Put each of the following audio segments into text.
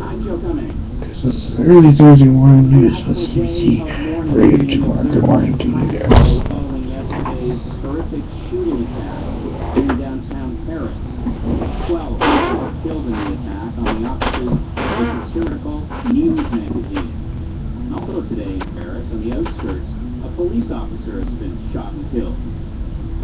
I'm Joe Cummings. This is early Thursday morning news with CBC Radio 2. Good morning to you there. Following yesterday's horrific shooting attack in downtown Paris. 12 people were killed in the attack on the offices of the satirical news magazine. Also today in Paris, on the outskirts, a police officer has been shot and killed.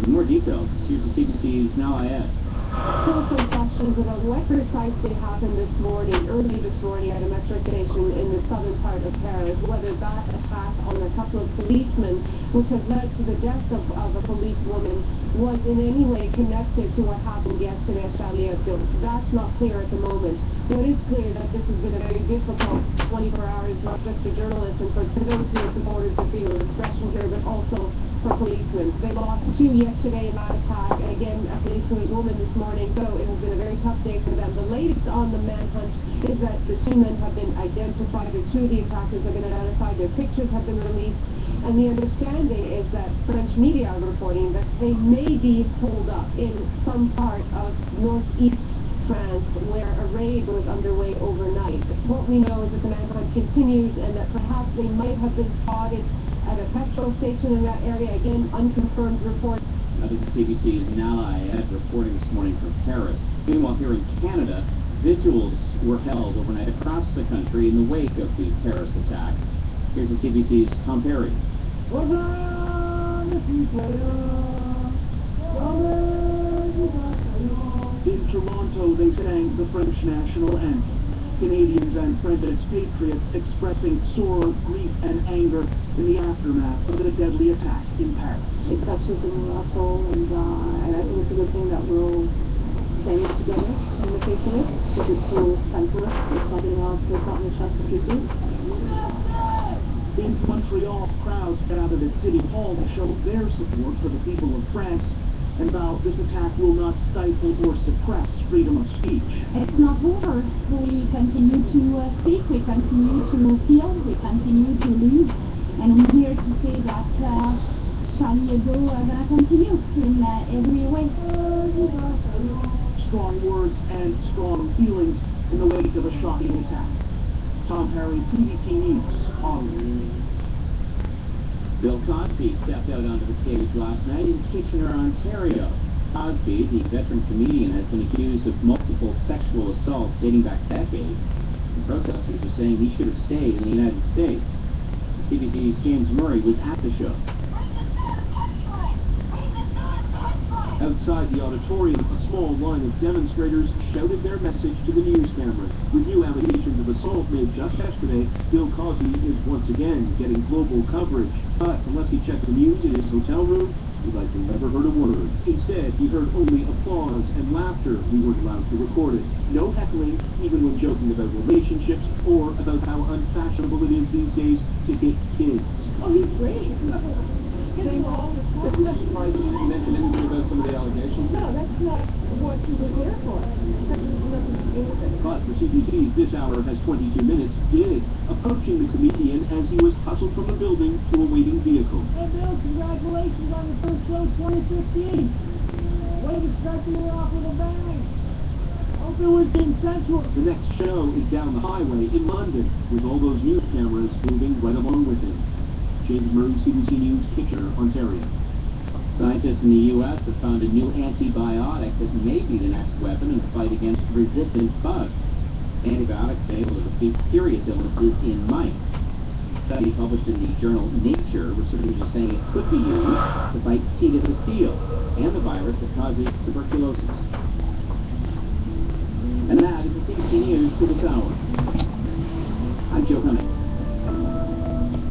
For more details, here's the CBC's Now Ayed. Still some questions about what precisely happened early this morning at a metro station in the southern part of Paris, whether that attack on a couple of policemen, which has led to the death of a policewoman, was in any way connected to what happened yesterday at Charlie Hebdo. That's not clear at the moment. But it is clear that this has been a very difficult 24 hours, not just for journalists and for those who are supporters of freedom of expression here, but also for policemen. They lost 2 yesterday in that attack, and again, a policewoman this morning, so it has been a very tough day for them. The latest on the manhunt is that the 2 men have been identified, or 2 of the attackers have been identified, their pictures have been released, and the understanding is that French media are reporting that they may be holed up in some part of northeast France where a raid was underway overnight. What we know is that the manhunt continues and that perhaps they might have been spotted at a petrol station in that area. Again, unconfirmed reports. This is CBC's Now Ayed reporting this morning from Paris. Meanwhile, here in Canada, vigils were held overnight across the country in the wake of the Paris attack. Here's the CBC's Tom Perry. In Toronto, they sang the French national anthem. Canadians and French patriots expressing sorrow, grief, and anger in the aftermath of the deadly attack in Paris. It touches the soul, and I think it's a good thing that we're all staying together in the face of it, because it's so senseless. It's not allowed to not in trust of people. In Montreal, crowds gathered at City Hall to show their support for the people of France and vow this attack will not stifle or suppress freedom of speech. It's not over. We continue to speak, we continue to feel, we continue to live, and we're here to say that Charlie Hebdo are going to continue in every way. Strong words and strong feelings in the wake of a shocking attack. Tom Perry, CBC News, Ottawa. Bill Cosby stepped out onto the stage last night in Kitchener, Ontario. Cosby, the veteran comedian, has been accused of multiple sexual assaults dating back decades. And protesters are saying he should have stayed in the United States. CBC's James Murray was at the show. Outside the auditorium, a small line of demonstrators shouted their message to the news cameras. With new allegations of assault made just yesterday, Bill Cosby is once again getting global coverage. But unless he checked the news in his hotel room, he likely never heard a word. Instead, he heard only applause and laughter. We weren't allowed to record it. No heckling, even when joking about relationships or about how unfashionable it is these days to hit kids. Oh, he's great. Isn't that surprising you mentioned anything about some of the allegations? No, that's not what he was there for. That's nothing to do with it. But for CBC's This Hour Has 22 Minutes did, approaching the comedian as he was hustled from the building to a waiting vehicle. Hey Bill, congratulations on your first show 2015. Way to start the year off with a bang. Hope it was consensual. The next show is down the highway in London, with all those news cameras moving right along with him. James Murray, CBC News, Kitchener, Ontario. Scientists in the U.S. have found a new antibiotic that may be the next weapon in the fight against resistant bugs. Antibiotics able to defeat serious illnesses in mice. A study published in the journal Nature, researchers are saying it could be used to fight C. difficile and the virus that causes tuberculosis. And that is the CBC News for this hour. I'm Joe Cummings.